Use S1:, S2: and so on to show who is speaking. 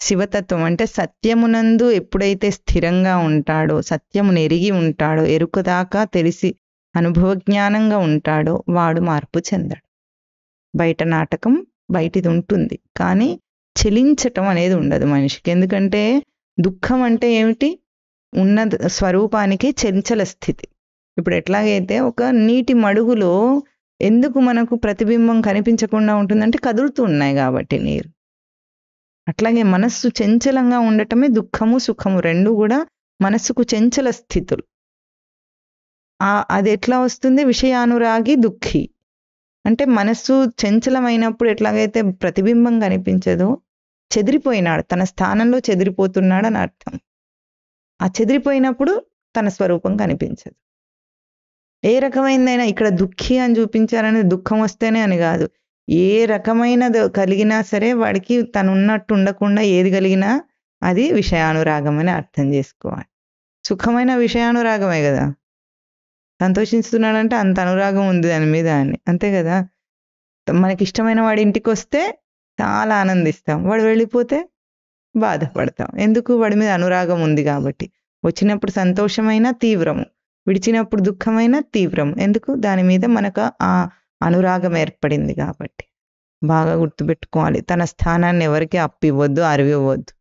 S1: శివతత్వం అంటే సత్యమునందు ఎప్పుడైతే స్థిరంగా ఉంటాడో, సత్యమును ఎరిగి ఉంటాడో, ఎరుక దాకా తెలిసి అనుభవజ్ఞానంగా ఉంటాడో వాడు మార్పు చెందడు. బయట నాటకం బయటిది ఉంటుంది, కానీ చెలించటం అనేది ఉండదు మనిషికి. ఎందుకంటే దుఃఖం అంటే ఏమిటి? ఉన్న స్వరూపానికి చంచల స్థితి. ఇప్పుడు ఎట్లాగైతే ఒక నీటి మడుగులో ఎందుకు మనకు ప్రతిబింబం కనిపించకుండా ఉంటుందంటే కదులుతూ ఉన్నాయి కాబట్టి నీరు. అట్లాగే మనస్సు చంచలంగా ఉండటమే దుఃఖము సుఖము రెండు కూడా మనస్సుకు చంచల స్థితులు. అది ఎట్లా వస్తుంది? విషయానురాగి దుఃఖి. అంటే మనస్సు చంచలమైనప్పుడు ఎట్లాగైతే ప్రతిబింబం కనిపించదో చెదిరిపోయినాడు, తన స్థానంలో చెదిరిపోతున్నాడు అని అర్థం. ఆ చెదిరిపోయినప్పుడు తన స్వరూపం కనిపించదు. ఏ రకమైనదైనా ఇక్కడ దుఃఖి అని చూపించారని దుఃఖం వస్తేనే అని కాదు, ఏ రకమైనది కలిగినా సరే వాడికి తను ఉన్నట్టు ఉండకుండా ఏది కలిగినా అది విషయానురాగం అని అర్థం చేసుకోవాలి. సుఖమైన విషయానురాగమే కదా, సంతోషిస్తున్నాడంటే అంత అనురాగం ఉంది దాని మీద అని, అంతే కదా. మనకి ఇష్టమైన వాడి ఇంటికి వస్తే చాలా ఆనందిస్తాం, వాడు వెళ్ళిపోతే బాధపడతాం. ఎందుకు? వాడి మీద అనురాగం ఉంది కాబట్టి. వచ్చినప్పుడు సంతోషమైన తీవ్రము, విడిచినప్పుడు దుఃఖమైన తీవ్రం. ఎందుకు? దాని మీద మనకు ఆ అనురాగం ఏర్పడింది కాబట్టి. బాగా గుర్తుపెట్టుకోవాలి, తన స్థానాన్ని ఎవరికి అప్పివ్వద్దు, అరివివ్వద్దు.